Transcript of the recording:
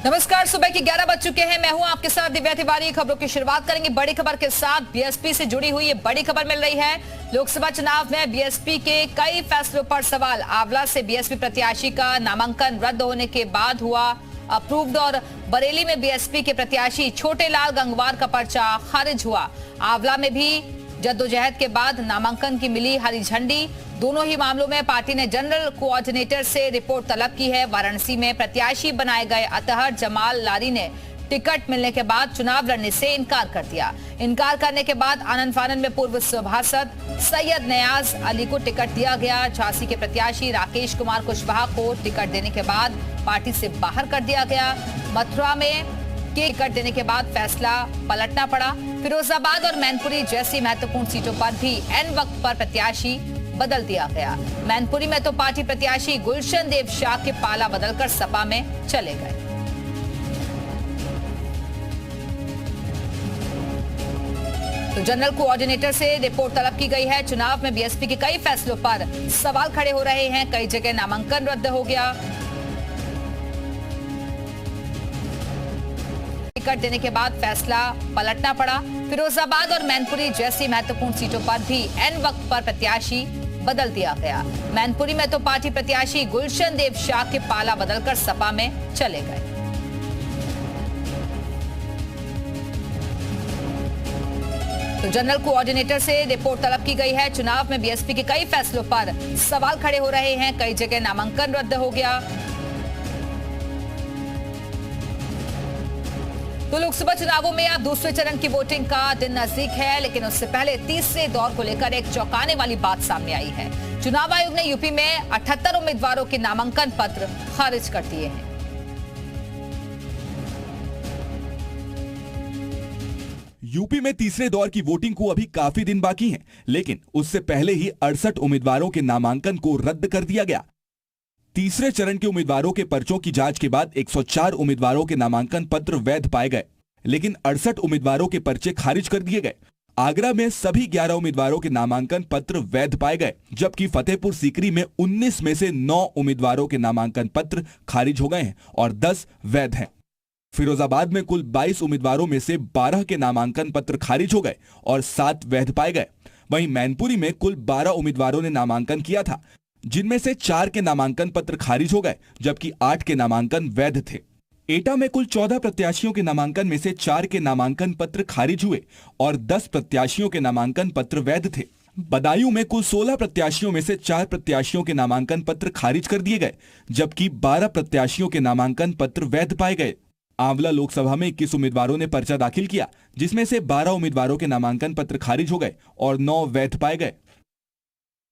नमस्कार, सुबह के 11 बज चुके हैं। मैं हूं आपके साथ दिव्या तिवारी। खबरों की शुरुआत करेंगे बड़ी खबर के साथ। बीएसपी से जुड़ी हुई ये बड़ी खबर मिल रही है। लोकसभा चुनाव में बीएसपी के कई फैसलों पर सवाल। आंवला से बीएसपी प्रत्याशी का नामांकन रद्द होने के बाद हुआ अप्रूव्ड और बरेली में बीएसपी के प्रत्याशी छोटे लाल गंगवार का पर्चा खारिज हुआ। आंवला में भी जद्दोजहद के बाद नामांकन की मिली हरी झंडी। दोनों ही मामलों में पार्टी ने जनरल कोऑर्डिनेटर से रिपोर्ट तलब की है। वाराणसी में प्रत्याशी बनाए गए अतहर जमाल लारी ने टिकट मिलने के बाद चुनाव लड़ने से इनकार कर दिया। इनकार करने के बाद आनन फानन में पूर्व सभासद सैयद नयाज अली को टिकट दिया गया। झांसी के प्रत्याशी राकेश कुमार कुशवाहा को टिकट देने के बाद पार्टी से बाहर कर दिया गया। मथुरा में टिकट देने के बाद फैसला पलटना पड़ा। फिरोजाबाद और मैनपुरी जैसी महत्वपूर्ण सीटों पर भी एन वक्त पर प्रत्याशी बदल दिया गया। मैनपुरी में तो पार्टी प्रत्याशी गुलशन देव शाह के पाला बदलकर सपा में चले गए। तो जनरल कोऑर्डिनेटर से रिपोर्ट तलब की गई है। चुनाव में बीएसपी के कई फैसलों पर सवाल खड़े हो रहे हैं। कई जगह नामांकन रद्द हो गया। टिकट देने के बाद फैसला पलटना पड़ा। फिरोजाबाद और मैनपुरी जैसी महत्वपूर्ण सीटों पर भी एन वक्त पर प्रत्याशी बदल दिया गया। मैनपुरी में तो पार्टी प्रत्याशी गुलशन देव शाह के पाला बदलकर सपा में चले गए। तो जनरल कोऑर्डिनेटर से रिपोर्ट तलब की गई है। चुनाव में बीएसपी के कई फैसलों पर सवाल खड़े हो रहे हैं। कई जगह नामांकन रद्द हो गया। तो लोकसभा चुनावों में अब दूसरे चरण की वोटिंग का दिन नजदीक है, लेकिन उससे पहले तीसरे दौर को लेकर एक चौंकाने वाली बात सामने आई है। चुनाव आयोग ने यूपी में 78 उम्मीदवारों के नामांकन पत्र खारिज कर दिए हैं। यूपी में तीसरे दौर की वोटिंग को अभी काफी दिन बाकी हैं, लेकिन उससे पहले ही 68 उम्मीदवारों के नामांकन को रद्द कर दिया गया। तीसरे चरण के उम्मीदवारों के पर्चों की जांच के बाद 104 उम्मीदवारों के नामांकन पत्र वैध पाए गए, लेकिन 68 उम्मीदवारों के पर्चे खारिज कर दिए गए। आगरा में सभी 11 उम्मीदवारों के नामांकन पत्र वैध पाए गए, जबकि फतेहपुर सीकरी में 19 में से 9 उम्मीदवारों के नामांकन पत्र खारिज हो गए हैं और 10 वैध हैं। फिरोजाबाद में कुल 22 उम्मीदवारों में से 12 के नामांकन पत्र खारिज हो गए और 7 वैध पाए गए। वहीं मैनपुरी में कुल 12 उम्मीदवारों ने नामांकन किया था, जिनमें से 4 के नामांकन पत्र खारिज हो गए, जबकि 8 के नामांकन वैध थे। एटा में कुल 14 प्रत्याशियों के नामांकन में से 4 के नामांकन पत्र खारिज हुए और 10 प्रत्याशियों के नामांकन पत्र वैध थे। बदायूं में कुल 16 प्रत्याशियों में से 4 प्रत्याशियों के नामांकन पत्र खारिज कर दिए गए, जबकि 12 प्रत्याशियों के नामांकन पत्र वैध पाए गए। आंवला लोकसभा में 21 उम्मीदवारों ने पर्चा दाखिल किया, जिसमें से 12 उम्मीदवारों के नामांकन पत्र खारिज हो गए और 9 वैध पाए गए।